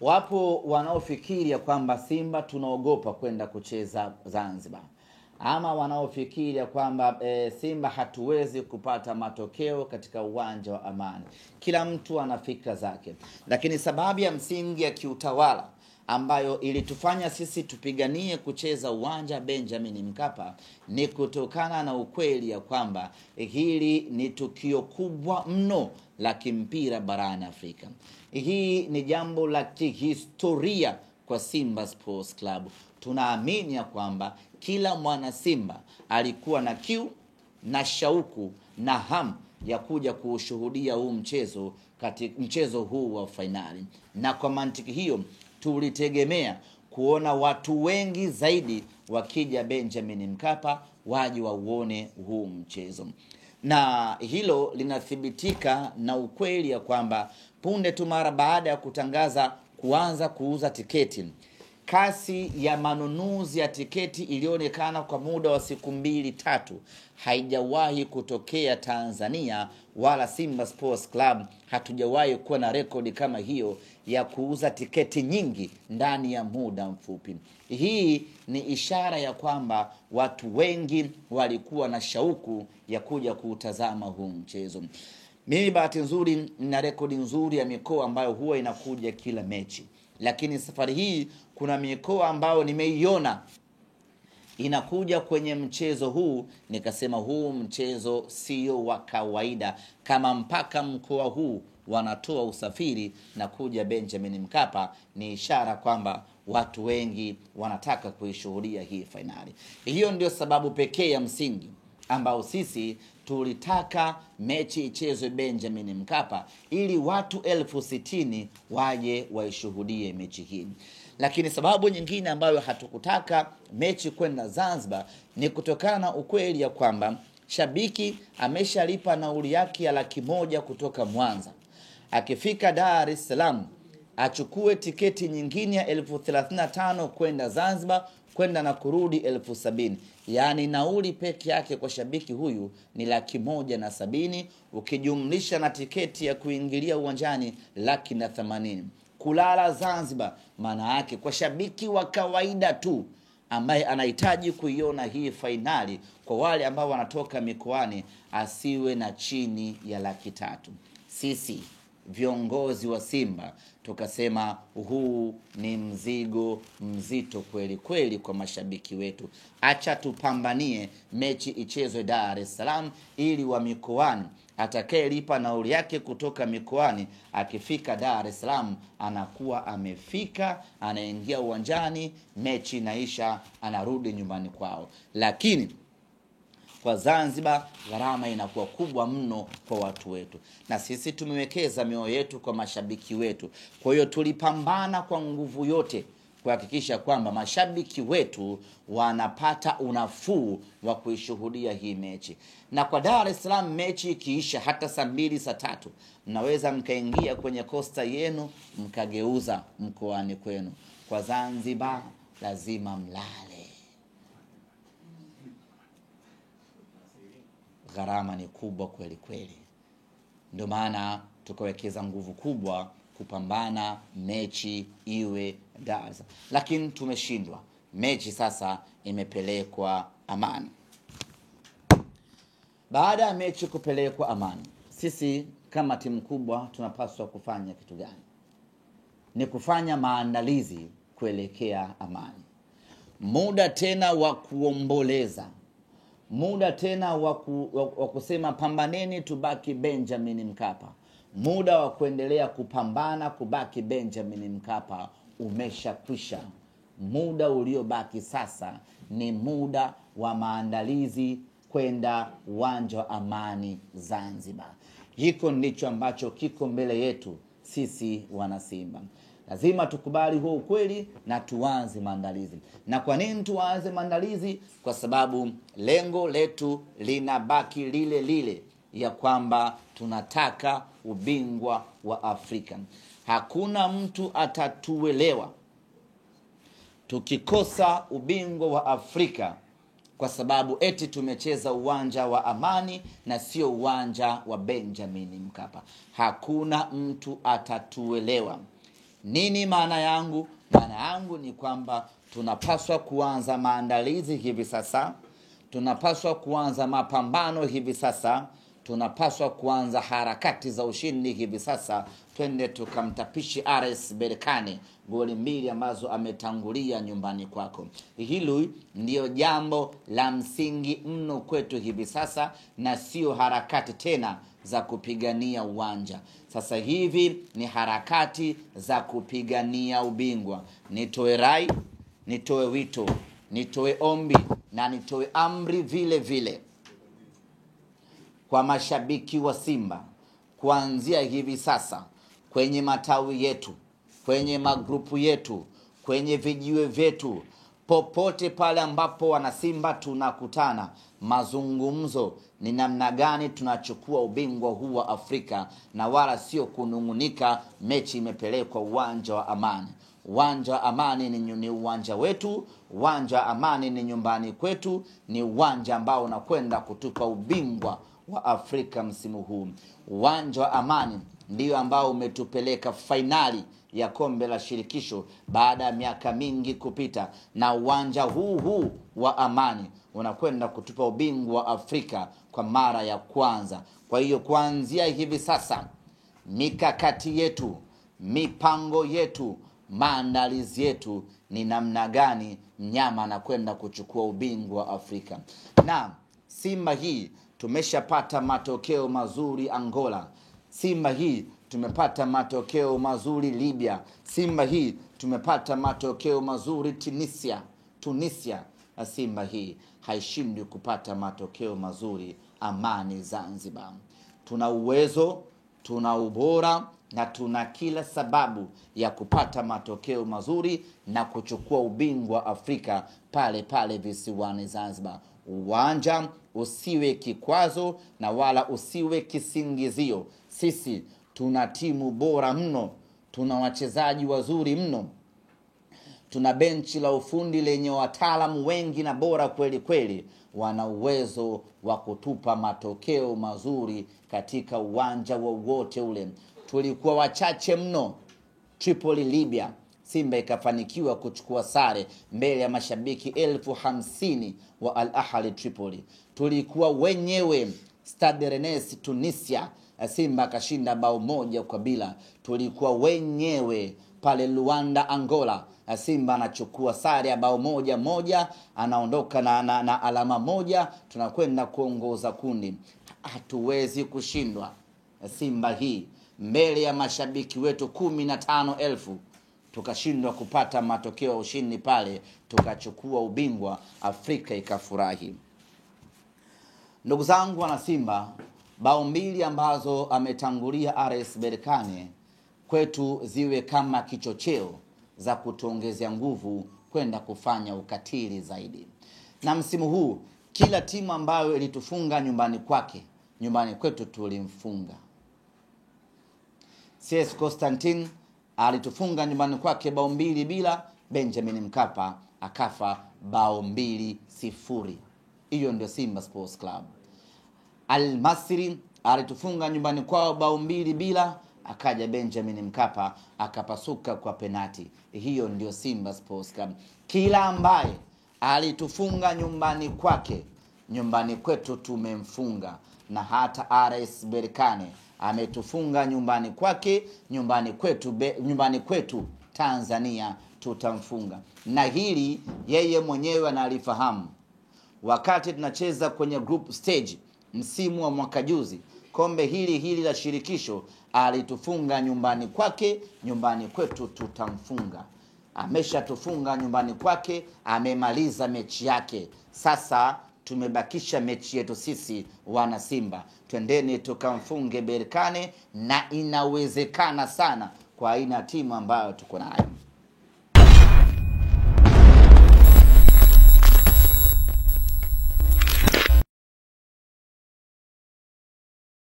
Wapo wanaofikiri kwamba Simba tunaogopa kwenda kucheza Zanzibar, ama wanaofikiri kwamba Simba hatuwezi kupata matokeo katika uwanja wa Amani. Kila mtu ana fikra zake, lakini sababu ya msingi ya kiutawala ambayo ilitufanya sisi tupiganie kucheza uwanja Benjamin Mkapa ni kutokana na ukweli ya kwamba hili ni tukio kubwa mno la kimpira barani Afrika. Hii ni jambo la kihistoria kwa Simba Sports Club. Tunaamini ya kwamba kila mwana Simba alikuwa na kiu na shauku na hamu ya kuja kushuhudia huu mchezo katika mchezo huu wa fainali, na kwa mantiki hiyo tulitegemea kuona watu wengi zaidi wakija Benjamin Mkapa waje wauone huu mchezo, na hilo linathibitika na ukweli ya kwamba punde tu mara baada ya kutangaza kuanza kuuza tiketi, kasi ya manunuzi ya tiketi ilionekana kwa muda wa siku 2-3. Haijawahi kutokea Tanzania, wala Simba Sports Club hatujawahi kuwa na rekodi kama hiyo ya kuuza tiketi nyingi ndani ya muda mfupi. Hii ni ishara ya kwamba watu wengi walikuwa na shauku ya kuja kuutazama huu mchezo. Mimi bahati nzuri na rekodi nzuri ya mikoa ambayo huwa inakuja kila mechi, lakini safari hii kuna mikoa ambayo nimeiona inakuja kwenye mchezo huu, nikasema huu mchezo sio wa kawaida. Kama mpaka mkoa huu wanatoa usafiri na kuja Benjamin Mkapa, ni ishara kwamba watu wengi wanataka kuishuhudia hii fainali. Hiyo ndio sababu pekee ya msingi ambao sisi tulitaka mechi ichezwe Benjamin Mkapa ili watu 60,000 waje waishuhudie mechi hii. Lakini sababu nyingine ambayo hatukutaka mechi kwenda Zanzibar ni kutokana na ukweli ya kwamba shabiki ameshalipa nauli yake ya 100,000 kutoka Mwanza. Akifika Dar es Salaam achukue tiketi nyingine ya 35,000 kwenda Zanzibar, kwenda na kurudi 70,000. Yaani nauli peke yake kwa shabiki huyu ni 170,000, ukijumlisha na tiketi ya kuingilia uwanjani 180,000. Kulala Zanzibar maana yake kwa shabiki wa kawaida tu ambaye anahitaji kuiona hii fainali, kwa wale ambao wanatoka mikoani, asiwe na chini ya 300,000. Sisi viongozi wa Simba tukasema huu ni mzigo mzito kweli kweli kwa mashabiki wetu. Acha tupambanie mechi ichezwe Dar es Salaam, ili wa mikoani atakayelipa nauli yake kutoka mikoani akifika Dar es Salaam anakuwa amefika, anaingia uwanjani, mechi inaisha, anarudi nyumbani kwao. Lakini kwa Zanzibar gharama inakuwa kubwa mno kwa watu wetu, na sisi tumewekeza mioyo yetu kwa mashabiki wetu. Kwa hiyo tulipambana kwa nguvu yote kuhakikisha kwamba mashabiki wetu wanapata unafuu wa kuishuhudia hii mechi. Na kwa Dar es Salaam mechi ikiisha hata saa 2 saa 3, mnaweza mkaingia kwenye kosta yenu mkageuza mkoani kwenu. Kwa Zanzibar lazima mlale. Gharama ni kubwa kweli kweli. Ndio maana tukawekeza nguvu kubwa kupambana mechi iwe Dar. Lakini tumeshindwa. Mechi sasa imepelekwa Amani. Baada ya mechi kupelekwa Amani, sisi kama timu kubwa tunapaswa kufanya kitu gani? Ni kufanya maandalizi kuelekea Amani. Muda tena wa kuomboleza, muda tena wa kusema pambaneni tubaki Benjamin Mkapa, muda wa kuendelea kupambana kubaki Benjamin Mkapa umeshakwisha. Muda uliobaki sasa ni muda wa maandalizi kwenda uwanja wa Amani Zanzibar. Hiko ndicho ambacho kiko mbele yetu sisi wana Simba. Lazima tukubali huo ukweli na tuanze maandalizi. Na kwa nini tuanze maandalizi? Kwa sababu lengo letu linabaki lile lile, ya kwamba tunataka ubingwa wa Afrika. Hakuna mtu atatuelewa tukikosa ubingwa wa Afrika kwa sababu eti tumecheza uwanja wa Amani na sio uwanja wa Benjamin Mkapa. Hakuna mtu atatuelewa. Nini maana yangu? Maana yangu ni kwamba tunapaswa kuanza maandalizi hivi sasa, tunapaswa kuanza mapambano hivi sasa, tunapaswa kuanza harakati za ushindi hivi sasa. Twende tukamtapishi RS Berkane goli 2 ambazo ametangulia nyumbani kwako. Hilo ndio jambo la msingi mno kwetu hivi sasa, na sio harakati tena za kupigania uwanja. Sasa hivi ni harakati za kupigania ubingwa. Nitoe rai, nitoe wito, nitoe ombi na nitoe amri vile vile kwa mashabiki wa Simba, kuanzia hivi sasa kwenye matawi yetu, kwenye magrupu yetu, kwenye vijiwe vyetu, popote pale ambapo wana Simba tunakutana, mazungumzo ni namna gani tunachukua ubingwa huu wa Afrika, na wala sio kunungunika mechi imepelekwa uwanja wa Amani. Uwanja wa Amani ni uwanja wetu, uwanja wa Amani ni nyumbani kwetu, ni uwanja ambao unakwenda kutupa ubingwa wa Afrika msimu huu. Uwanja wa Amani ndio ambao umetupeleka fainali ya kombe la shirikisho baada ya miaka mingi kupita, na uwanja huu wa Amani unakwenda kutupa ubingwa wa Afrika kwa mara ya kwanza. Kwa hiyo kuanzia hivi sasa, mikakati yetu, mipango yetu, maandalizi yetu ni namna gani mnyama anakwenda kuchukua ubingwa wa Afrika. Na Simba hii tumeshapata matokeo mazuri Angola. Simba hii tumepata matokeo mazuri Libya. Simba hii tumepata matokeo mazuri Tunisia. Na Simba hii haishindwi kupata matokeo mazuri Amani Zanzibar. Tuna uwezo, tuna ubora na tuna kila sababu ya kupata matokeo mazuri na kuchukua ubingwa Afrika pale pale visiwani Zanzibar. Uwanja usiwe kikwazo na wala usiwe kisingizio. Sisi tuna timu bora mno, tuna wachezaji wazuri mno, tuna benchi la ufundi lenye wataalamu wengi na bora kweli kweli. Wana uwezo wa kutupa matokeo mazuri katika uwanja wowote ule. Tulikuwa wachache mno Tripoli Libya, Simba ikafanikiwa kuchukua sare mbele ya mashabiki 50,000 wa Al Ahly Tripoli. Tulikuwa wenyewe Stade Rennes Tunisia, Simba akashinda bao 1-0. Tulikuwa wenyewe pale Luanda Angola, Simba anachukua sare ya bao 1-1, anaondoka na alama 1, tunakwenda kuongoza kundi. Hatuwezi kushindwa Simba hii mbele ya mashabiki wetu 15,000. Tukashindwa kupata matokeo ya ushindi pale, tukachukua ubingwa, Afrika ikafurahi. Ndugu zangu wana Simba, bao 2 ambazo ametangulia RS Berkane kwetu ziwe kama kichocheo za kutuongezea nguvu kwenda kufanya ukatili zaidi. Na msimu huu kila timu ambayo ilitufunga nyumbani kwake, nyumbani kwetu tulimfunga. CS Constantine alitufunga nyumbani kwake bao 2-0, Benjamin Mkapa akafa bao 2-0. Hiyo ndio Simba Sports Club. Al Masry alitufunga nyumbani kwao bao 2-0, akaja Benjamin Mkapa akapasuka kwa penati. Hiyo ndio Simba Sports Club. Kila ambaye alitufunga nyumbani kwake, nyumbani kwetu tumemfunga. Na hata RS Berkane ametufunga nyumbani kwake, nyumbani kwetu Tanzania tutamfunga. Na hili yeye mwenyewe analifahamu. Wakati tunacheza kwenye group stage msimu wa mwaka juzi, kombe hili la shirikisho, alitufunga nyumbani kwake, nyumbani kwetu tutamfunga. Ameshatufunga nyumbani kwake, amemaliza mechi yake. Sasa tumebakisha mechi yetu sisi wana Simba. Twendeni tukamfunge Berkane, na inawezekana sana kwa aina timu ambayo tuko nayo.